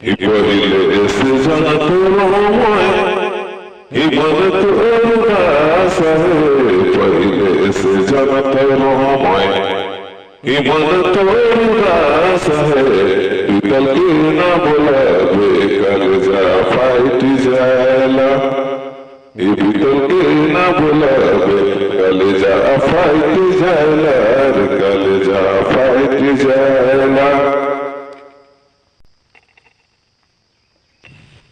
পহিলে এসে জানা তোর ময় ইমান তোর দাসাহে পহিলে এসে জানা তোর ময় ইমান তোর দাসাহে পিতল কি না বলাবে কলজা ফাইটি জায়লা এ পিতল কি না বলাবে কলজা ফাইটি জায়লা কলজা ফাইটি জায়লা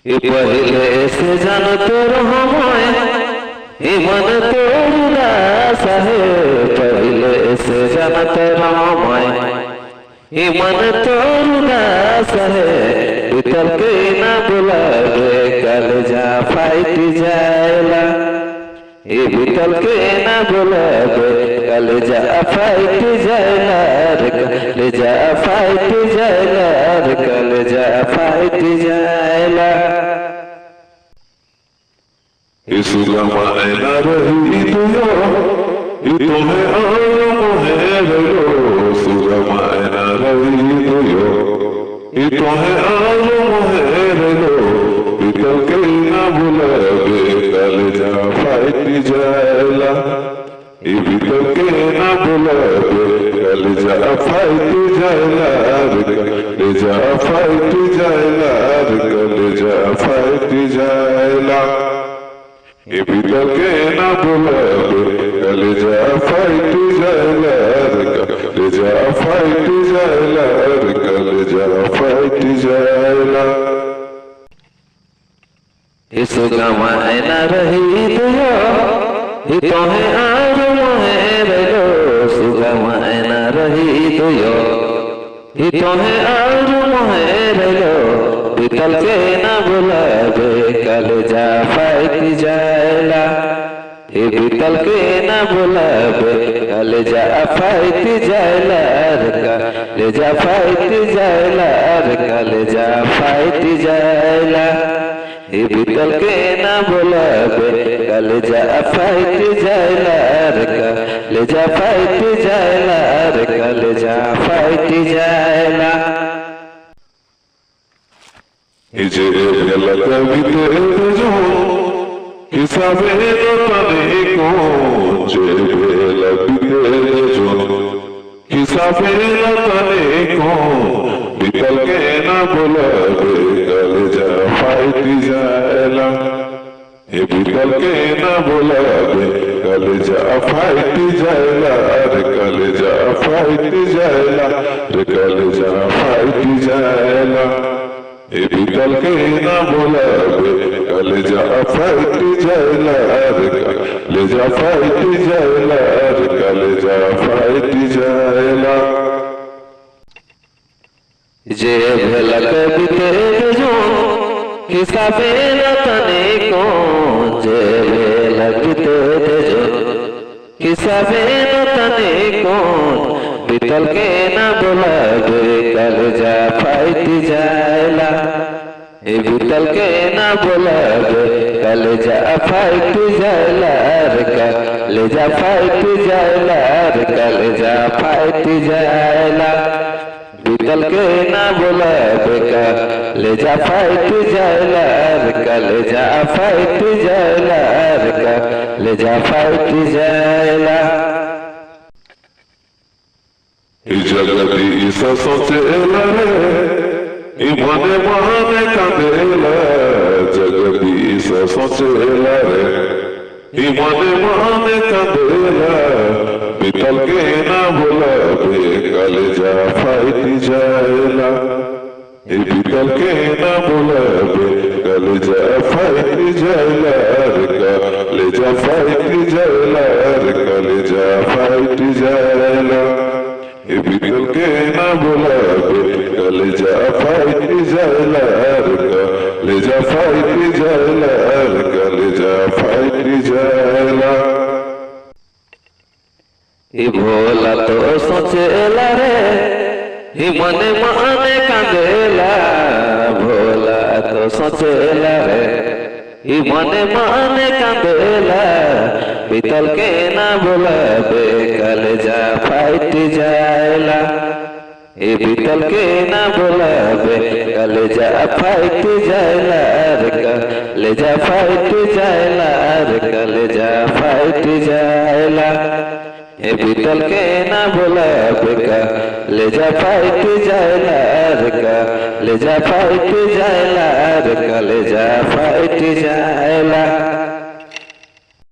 पहले से जान तोर हमय इमान तोर दासा है पहले से जान तोर हमय इमान तोर दासा है पितल के ना बुलावे कलजा फाइट जाएला ये पितल के ना बुलावे कलजा फाइट जाएला कलजा फाइट जाएला कलजा फाइट जाएला इस ज़माना रही तुयो तुम्हें आलम है लो इस ज़माना रही तुयो तुम्हें आलम है लो पितल के ना बुलावे कलजा फाइट जाएला ये पितल के ना बुलावे कलजा फाइट जाएला कलजा फाइट जाएला कलजा फाइट जाएला ये पितल के ना बुलावे कलजा फाइट जाएला कलजा फाइट जाएला कलजा फाइट जाएला इस गमायना रही तुयो तुम्हें आलम है लो सुगमायना रही तुयो तुम्हें आलम है लो पितल के ना बुलावे कलजा फाइट जाएला ये पितल के ना बुलावे कलजा फाइट जाएला कलजा फाइट जाएला कलजा फाइट जाएला ये पितल के ना बुलावे कलजा फाइट जाएला कलजा फाइट जाएला कलजा फाइट जाएला इजे भेला कविते जो हिसाबे न तने को जे भेला कविते जो हिसाबे न तने को पितल के ना बुलावे कलजा फाइट जाएला ये पितल के ना बुलावे कलजा फाइट जाएला कलजा फाइट जाएला कलजा फाइट जाएला ये पितल के ना बुलावे कलजा फाइट जाएला कलजा फाइट जाएला कलजा फाइट जाएला जे भेला कविते जो हिसाबे न तने को जे भेला कविते जो हिसाबे न तने को पितल के ना बुलावे कलजा फाइट जाएला ये पितल के ना बुलावे कलजा फाइट जाएला कलजा फाइट जाएला कलजा फाइट जाएला पितल के ना बुलावे कलजा फाइट जाएला कलजा फाइट जाएला कलजा फाइट जाएला जगती ईसा सोचेला रे इमाने महाने कांदेला जगती ईसा सोचेला रे इमाने महाने कांदेला पितल के ना बुलावे कलजा फाइट जाएला ये पितल के ना बुलावे कलजा फाइट जाएला कलजा फाइट जाएला कलजा फाइट जाएला ये पितल के ना बुलावे कलजा फाइट जाएला कलजा फाइट जाएला कलजा फाइट जाएला ये भोला तो सोचेला रे ये मने माने कांदेला भोला तो सोचेला रे ये मने माने कांदेला पितल के ना बुलावे कलजा फाइट जाएला ए बीतल के ना बुलावे कलेजा फाइट जाएला रे कलेजा फाइट जाएला रे कलेजा फाइट जाएला ए बीतल के ना बुलावे कलेजा फाइट जाएला रे कलेजा फाइट जाएला रे कलेजा फाइट जाएला।